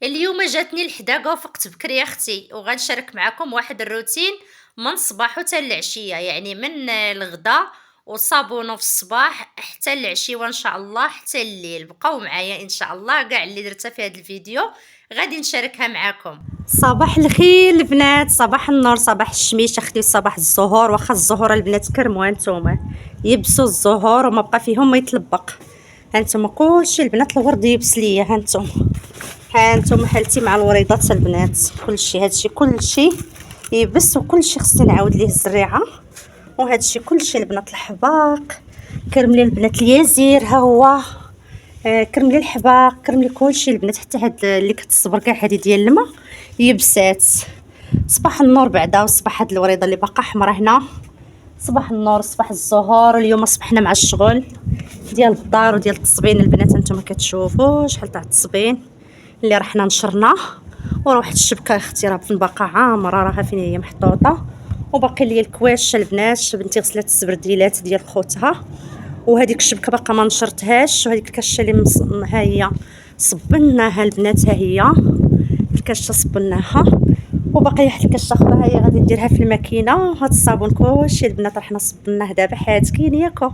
اليوم جاتني الحداقة وفقت بكري يا اختي وغنشارك معكم واحد الروتين من الصباح حتى العشية، يعني من الغدا وصابونو في الصباح حتى العشية ان شاء الله حتى الليل. بقاو معايا ان شاء الله كاع اللي درتها في هذا الفيديو غادي نشاركها معكم. صباح الخير البنات، صباح النور، صباح الشميش اختي، صباح الزهور. واخا الزهور البنات كرموا هانتوما يبسوا الزهور وما بقى فيهم ما يتلبق. هانتوما كلشي البنات الورد يبس ليا. هانتوما حالتي مع الوريضات البنات، كلشي هادشي كلشي يبس وكلشي خصني نعاود ليه الزريعه. وهادشي كلشي البنات الحباق كرم لي البنات اليزير ها هو. كرم لي الحباق، كرم لي كلشي البنات، حتى هاد اللي كتصبر كاع هادي ديال الماء يبسات. صباح النور بعدا، وصباح هاد الوريضه اللي باقا حمرا هنا. صباح النور، صباح الزهور. اليوم صبحنا مع الشغل ديال الدار وديال التصبين البنات. انتم كتشوفوا شحال تاع التصبين اللي رحنا نشرناه. وروحت الشبكه اختي راه باقا عامره، راها فين هي محطوطه. وباقي لي الكواش البنات، بنتي غسلات السبرديلات ديال خوتها، وهذيك الشبكه باقا ما نشرتهاش. وهذيك الكشه اللي ها هي صبناها البنات، ها هي الكشه صبناها. وباقي واحد الكشه اخرى ها هي غادي نديرها في الماكينه. هاد الصابون كلشي البنات رحنا صبناه دابا حيات كاين ياكو.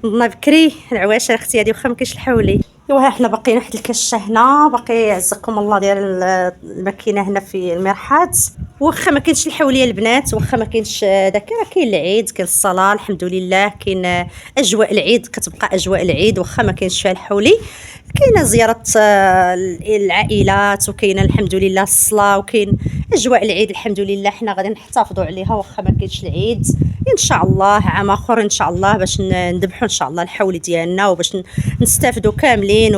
نضنا بكري العواشر اختي هادي واخا ما كاينش الحولي. ايوا حنا باقيين واحد الكشه هنا، باقي عزكم الله ديال الماكينه هنا في المرحاض. واخا ما كاينش الحوليه البنات، واخا ما كاينش داك، راه كاين العيد، كاين الصلاه الحمد لله، كاين اجواء العيد، كتبقى اجواء العيد واخا ما كاينش فيها الحولي. كاينه زياره العائلات، وكاينه الحمد لله الصلاه، وكاين اجواء العيد الحمد لله. حنا غادي نحتفظوا عليها واخا ما كاينش العيد ان شاء الله. عام اخر ان شاء الله باش نذبحوا ان شاء الله الحول ديالنا، وباش نستافدوا كاملين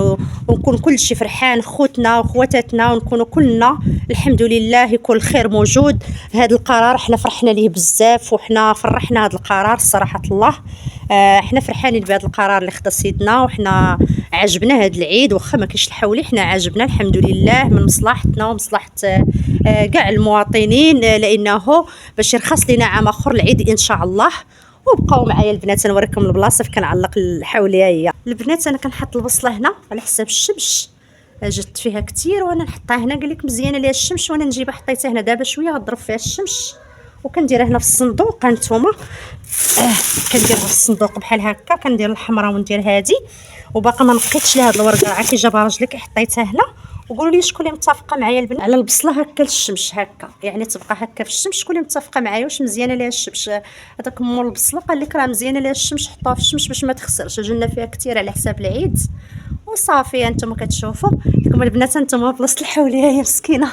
ونكون كلشي فرحان، خوتنا وخواتاتنا، ونكونوا كلنا الحمد لله يكون الخير موجود. هذا القرار حنا فرحنا ليه بزاف، وحنا فرحنا هذا القرار صراحه الله. حنا فرحانين بهذا القرار اللي خدا سيدنا، وحنا عجبنا هذا العيد واخا ما كاينش الحولي. حنا عجبنا الحمد لله من مصلحتنا ومصلحه كاع المواطنين، لانه باش يرخص لنا عام اخر العيد ان شاء الله. وبقاو معايا البنات نوريكم البلاصه فين كنعلق الحوليه. هي البنات انا كنحط البصله هنا على حساب الشمش، جدت فيها كتير وانا نحطها هنا. قال لك مزيانه ليها الشمس، وانا نجيبها حطيتها هنا دابا شويه غضرب فيها الشمس. وكنديرها هنا في الصندوق هانتوما. كنديرها في الصندوق بحال هكا، كندير الحمراء وندير هادي. وباقا ما نقيتش لهاد الورقه، عا كي جابها راجلك حطيتها هنا. وقولوا لي شكون اللي متفقه معايا البنات على البصله هكا للشمس، هكا يعني تبقى هكا في الشمس. شكون اللي متفقه معايا واش مزيانه ليها الشمس؟ هذاك مول البصله قال لك راه مزيانه ليها الشمس، حطوها في الشمس باش ما تخسرش. جلنا فيها كثير على حساب العيد وصافي. انتم كتشوفوا لكم البنات، انتم بلاصه الحوليه هي مسكينه.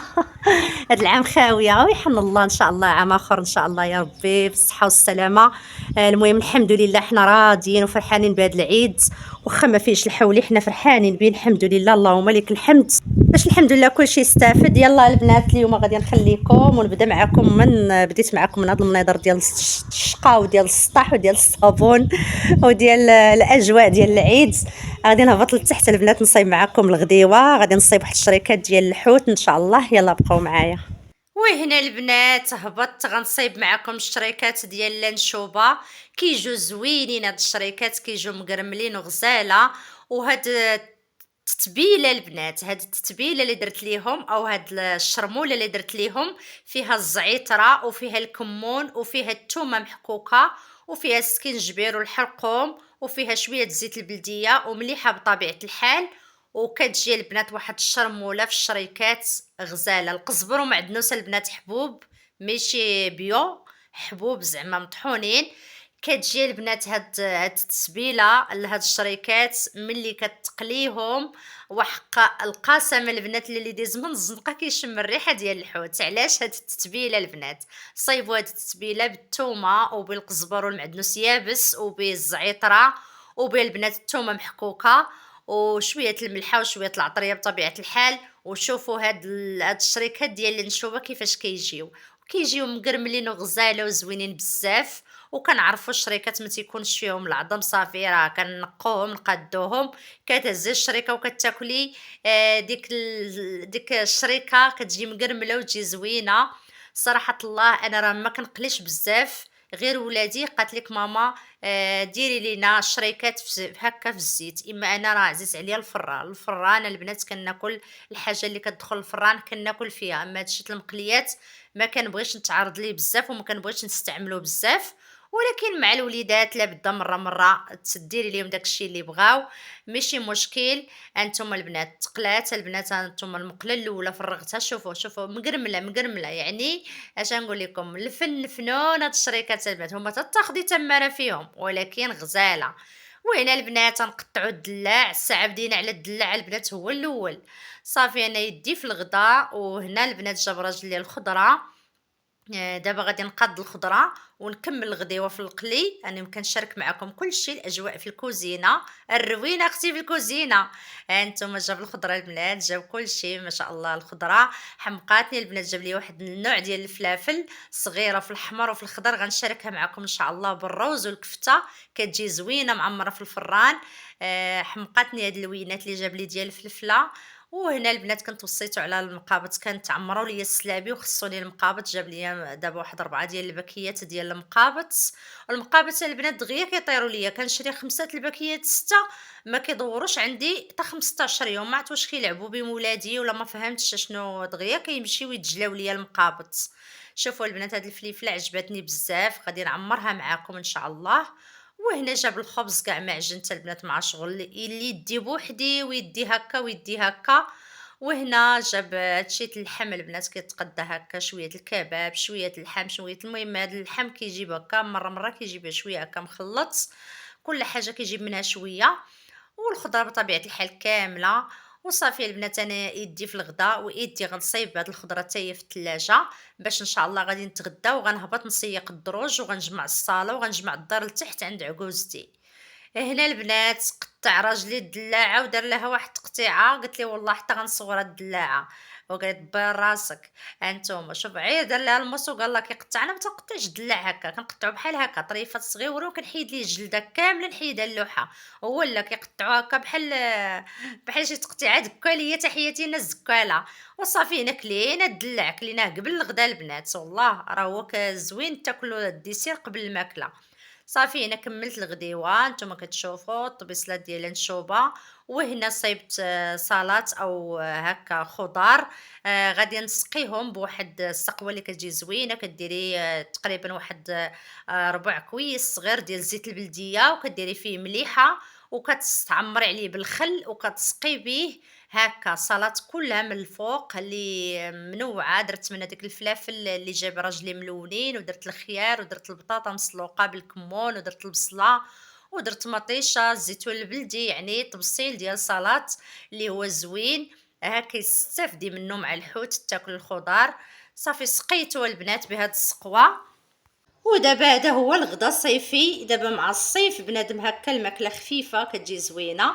هذا العام خاويه، ويحن الله ان شاء الله عام اخر ان شاء الله يا ربي بالصحه والسلامه. المهم الحمد لله حنا راضيين وفرحانين بهذا العيد، واخا ما فيش الحولي حنا فرحانين به الحمد لله. اللهم لك الحمد. باش الحمد لله كلشي يستافد. يلا البنات اليوم غادي نخليكم ونبدا معكم بديت معكم من هذا المنظر ديال الشقه وديال السطح وديال الصابون وديال الاجواء ديال العيد. غادي نهبط لتحت البنات نصايب معكم الغديوه، غادي نصايب واحد الشريكات ديال الحوت ان شاء الله. يلا بقاو معايا. وهنا البنات هبطت غنصايب معكم الشريكات ديال اللانشوبه. كيجو زوينين هاد الشريكات، كيجو مقرملين وغزاله. وهاد التتبيله البنات، هاد التتبيله اللي درت ليهم او هاد الشرموله اللي درت ليهم فيها الزعتره وفيها الكمون وفيها الثومه محكوكه وفيها السكينجبير والحرقوم وفيها شويه زيت البلديه ومليحه بطبيعه الحال. وكتجي البنات واحد الشرموله في الشريكات غزاله. القزبر ومعدنوس البنات حبوب ماشي بيو، حبوب زعما مطحونين. كتجي البنات هاد التسبيله لهاد الشريكات ملي كتقليهم وحق القسم البنات اللي ديز من الزنقه كيشم الريحه ديال الحوت. علاش هاد التتبيله البنات؟ صايبوا هاد التتبيله بالثومه وبالقزبر والمعدنوس يابس وبالزعتره وبالبنات الثومه محكوكه وشويه الملحه وشويه العطريه بطبيعه الحال. وشوفوا هاد الشريكات ديال الانشوبه كيفاش كيجيو مقرملين وغزاله وزوينين بزاف. وكنعرفوا الشريكات ما تيكونش فيهم العظم، صافي راه كنقوهم نقادوهم. كتهزي الشريكه وكتاكلي ديك الشريكه كتجي مقرمله وتجي زوينه. صراحه الله انا راه ما كنقليش بزاف غير ولادي قالت لك ماما ديري لينا شريكات هكا في الزيت، اما انا راه عزيز عليا الفران البنات كناكل الحاجه اللي كتدخل الفران كناكل فيها، اما هادشي المقليات ما كنبغيش نتعرض ليه بزاف وما كنبغيش نستعملو بزاف. ولكن مع الوليدات لابد مرة تديري ليهم داكشي اللي بغاو، ماشي مشكل. هانتوما البنات تقلات، البنات هانتوما المقلة الأولى فرّغتها، شوفوا مقرملة، يعني اش نقول لكم، الفن فنون هاد الشريكات البنات، هما تاخدي تمارة فيهم ولكن غزالة. وهنا البنات غنقطعوا الدلاع، الساعة بدينا على الدلاع البنات هو الأول. صافي أنا يدي في الغدا، وهنا البنات جاب راجل لي الخضرة. دابا غادي نقاد الخضرة ونكمل الغديوة في القلي، أنا كنشارك معكم كلشي الأجواء في الكوزينة، الروينة أختي في الكوزينة. ها نتوما جاب الخضرة البنات، جاب كلشي ما شاء الله. الخضرة حمقاتني البنات، جاب لي واحد النوع ديال الفلافل صغيرة في الأحمر وفي الخضر، غنشاركها معكم إن شاء الله بالروز والكفتة، كتجي زوينة معمرة في الفران. حمقاتني هاد اللوينات اللي جاب لي ديال الفلفلة. وهنا البنات كنت وصيتو على المقابض، كانت عمروا لي السلابي وخصوني المقابض، جاب لي دابا واحد 4 ديال الباكيات ديال المقابض. والمقابض البنات دغيا كيطيروا ليا، كنشري 5 الباكيات 6 ما كيدوروش عندي حتى 15 يوم، ما عرفت واش كيلعبوا بهم ولادي ولا ما فهمتش شنو، دغيا كيمشيو يتجلاو ليا المقابض. شوفوا البنات هاد الفليفله عجبتني بزاف، غادي نعمرها معاكم ان شاء الله. وهنا جاب الخبز كاع معجن حتى البنات مع شغل اللي يدي بوحدي ويدي هكا ويدي هكا. وهنا جاب هادشي اللحم البنات كيتقدى هكا، شويه الكباب شويه اللحم شويه، المهم هاد اللحم كيجيب هكا مره كيجيب شويه هكا مخلط، كل حاجه كيجيب منها شويه. والخضره بطبيعه الحال كامله. وصافي البنات انا يدي في الغدا ويدي غنصايب هاد الخضره حتى هي في الثلاجه، باش ان شاء الله غادي نتغدى وغنهبط نسيق الدروج وغنجمع الصاله وغنجمع الدار لتحت عند عكوزتي. هنا البنات قطع راجلي الدلاعه ودار لها واحد التقطيعه، قلت لي والله حتى غنصور هاد الدلاعه، وقالت دبر راسك. هانتوما شوف عير دار لها المص وقال لك يقطع، انا ما تنقطعش الدلاع هكا، كنقطعو بحال هكا طريفات صغيره وكنحيد ليه الجلده كامله نحيدها اللوحه. هو لا كيقطعوها هكا بحال شي تقطيعات زكاليه، تحياتي لنا الزكاله. وصافي هنا كلينا الدلاع كليناه قبل الغدا البنات، والله راه هو زوين تاكلو الديسير قبل الماكله. صافي هنا كملت الغديوه، نتوما كتشوفوا الطبيصلات ديال النشوبه. وهنا صايبت سلطه او هكا خضار. غادي نسقيهم بواحد السقوه اللي كتجي زوينه، كديري تقريبا واحد ربع كويس صغير ديال زيت البلديه وكديري فيه مليحه، وكتستعمري عليه بالخل وكتسقي به هكا سلطه كلها من الفوق اللي منوعه. درت من هذيك الفلافل اللي جاب راجلي ملونين، ودرت الخيار ودرت البطاطا مسلوقه بالكمون ودرت البصله ودرت مطيشه الزيتون البلدي، يعني تبصيل ديال سلطه اللي هو زوين. كيستافدي منه مع الحوت تاكل الخضار. صافي سقيتو البنات بهاد السقوه. ودابا هذا هو الغدا الصيفي، دابا مع الصيف بنادم هكا الماكله خفيفه كتجي زوينه.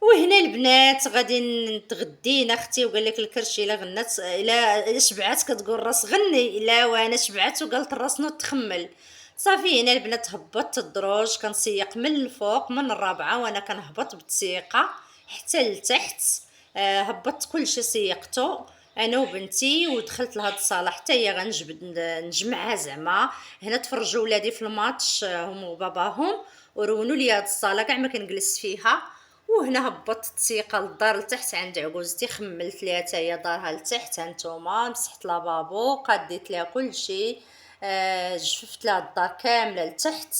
وهنا البنات غادي نتغدينا اختي، وقال لك الكرشي الا غنات الا شبعات كتقول راس غني، الا وانا شبعت وقالت الراس نوض تخمل. صافي هنا البنات هبطت الدروج، كنسيق من الفوق من الرابعه وانا كنهبط بالتسيقه حتى لتحت. هبطت كلشي سيقته انا وبنتي ودخلت لهاد الصاله حتى هي غنجبد نجمعها زعما. هنا تفرجوا ولادي في الماتش هما وباباهم، ورونوا لي هاد الصاله كاع ما كنجلس فيها. وهنا هبطت التسيقه للدار لتحت عند عكوزتي، خملت ليها حتى هي دارها لتحت. هانتوما مسحت لابابو قديت ليها كلشي، جففت لها الدار كامله لتحت.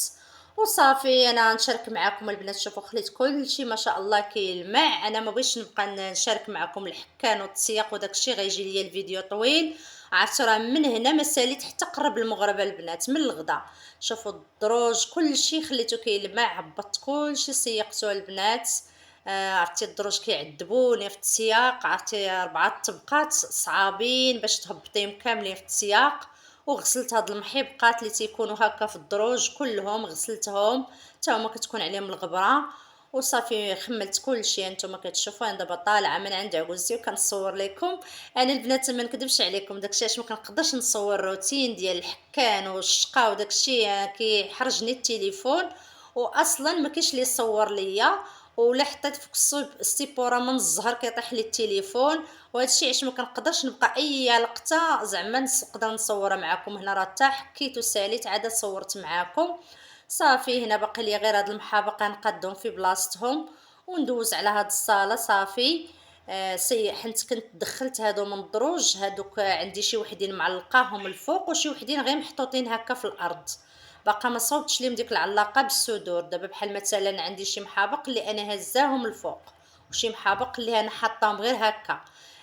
وصافي انا نشارك معكم البنات، شوفوا خليت كلشي ما شاء الله كيلمع، انا ما بغيتش نبقى نشارك معكم الحكان والتسياق وداكشي غيجي ليا الفيديو طويل. عرفتوا راه من هنا ما ساليت حتى قرب المغربه البنات من الغدا. شوفوا الدروج كلشي خليته كيلمع، هبطت كلشي سيقته البنات. عرفتي الدروج كيعذبوني في التسياق، عرفتي 4 طبقات صعابين باش تهبطيهم كاملين في التسياق. وغسلت هاد المحيبقات اللي تيكونوا هكا في الدروج كلهم غسلتهم حتى هما كتكون عليهم الغبره. وصافي خملت كلشي. هانتوما كتشوفوا انا دابا طالعه من عند عكوزتي وكنصور لكم. انا البنات ما نكذبش عليكم داكشي علاش ما كنقدرش نصور روتين ديال الحكان والشقا وداكشي، كيحرجني التليفون واصلا ما كاينش اللي يصور ليا. ولا حطيت فوق السيبوره من الزهر كيطيح لي التليفون، وهذا الشيء علاش ما كنقدرش نبقى اي لقطه زعما نقدر نصورها معكم. هنا راه حتى حكيت وساليت عاد صورت معكم. صافي هنا باقي لي غير هاد المحابق غنقادهم في بلاصتهم وندوز على هاد الصاله صافي. حنت كنت دخلت هادو من الدروج، هادوك عندي شي وحدين معلقاهم الفوق وشي وحدين غير محطوطين هكا في الارض، باقا ما صوبتش ليهم ديك العلاقه بالصدور. دابا بحال مثلا عندي شي محابق اللي انا هزاهم الفوق وشي محابق اللي انا حاطاهم غير هكا،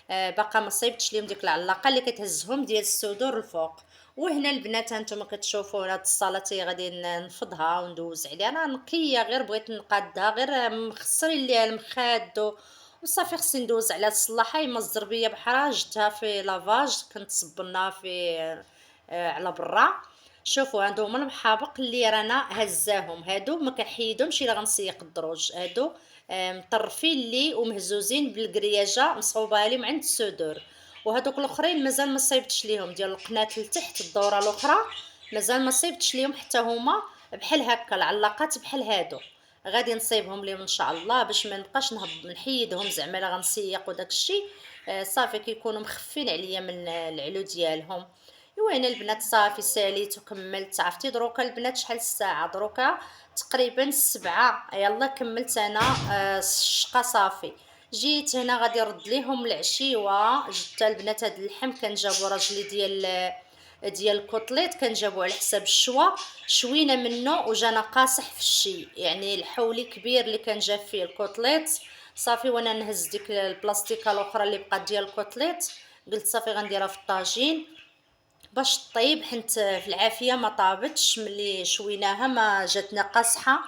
باقا ما صيبتش ليهم ديك العلاقه اللي كتهزهم ديال الصدور الفوق. وهنا البنات هانتوما كتشوفوا هاد الصاله تي غادي نفضها وندوز عليها، انا نقيه غير بغيت نقادها غير مخسرين ليها المخاد وصافي. خصني ندوز على الصلاحه. اما الزربيه بحرها جبتها في لافاج كنت صبناها في على برا. شوفوا هادو هما المحابق اللي رانا هزاهم، هادو ما كنحيدهمش الا غنسيق الدروج، هادو مطرفين لي ومهزوزين بالكرياجه مصوبه لي من عند الصدور. وهادوك الاخرين مازال ما صيبتش ليهم ديال القناه لتحت الدوره الاخرى، مازال ما صيبتش ليهم حتى هما بحال هكا العلاقات بحال هادو. غادي نصيبهم ليهم ان شاء الله باش ما نبقاش نحيدهم زعما لا غنسيق وداك الشيء. صافي كيكونوا مخفين عليا من العلو ديالهم. ايوا هنا البنات صافي ساليت وكملت. عرفتي دروكا البنات شحال الساعه؟ دروكا تقريبا 7. يلا كملت انا الشقه صافي. جيت هنا غادي نرد ليهم العشيوه. جبت البنات هاد اللحم كان جابوا راجلي ديال الكوتليت كان جابوه على حساب الشوا، شوينا منه وجانا قاصح في الشي، يعني الحولي كبير اللي كان جاب فيه الكوتليت. صافي وانا نهز ديك البلاستيكه الاخرى اللي بقات ديال الكوتليت، قلت صافي غنديرها في الطاجين باش طيب، حنت في العافيه ما طابتش ملي شويناها ما جاتنا قاصحه.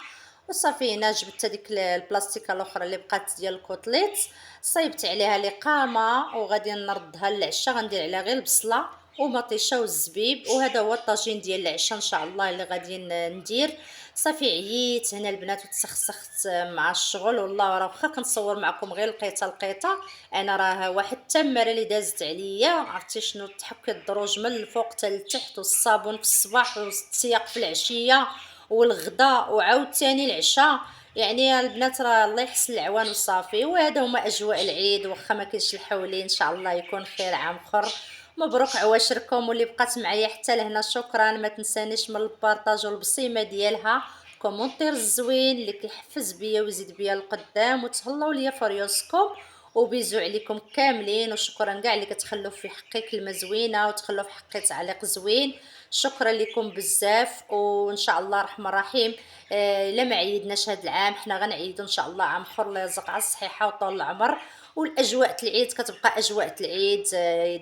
وصافي هنا جبت هذيك البلاستيكه الاخرى اللي بقات ديال الكوتليت، صيبت عليها لقامه وغادي نردها للعشاء. غندير عليها غير البصله ومطيشه والزبيب، وهذا هو الطاجين ديال العشاء ان شاء الله اللي غادي ندير. صافي عييت هنا البنات وتسخسخت مع الشغل، والله راه واخا كنصور معكم غير لقيته لقيته، انا راه واحد التماره اللي دازت عليا. عرفتي شنو؟ تحك الدروج من الفوق حتى لتحت، والصابون في الصباح والتسياق في العشيه والغداء وعاوتاني العشاء. يعني البنات راه الله يحسن العوان وصافي. وهذا هما اجواء العيد، واخا ما كاينش الحولي ان شاء الله يكون خير عام اخر. مبروك عواشركم، واللي بقات معايا حتى لهنا شكرا. ما تنسانيش من البارطاج والبصيمه ديالها، كومونتير الزوين اللي كيحفز بيا ويزيد بيا القدام، وتهلاو ليا في ريوسكم. وبيزو عليكم كاملين، وشكرا كاع اللي كتخلوا في حقي كلمه زوينه وتخلوا في حقي تعليق زوين. شكرا لكم بزاف، وان شاء الله الرحمن الرحيم. الا ما عيدناش هذا العام حنا غنعيدوا ان شاء الله عام اخر الله يرزق على الصحيحه وطول العمر. والاجواء العيد كتبقى اجواء العيد،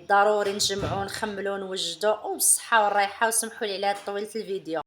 ضروري نجمعوا نخملوا نوجدوا وبالصحه والراحه. وسمحوا لي على طويله الفيديو.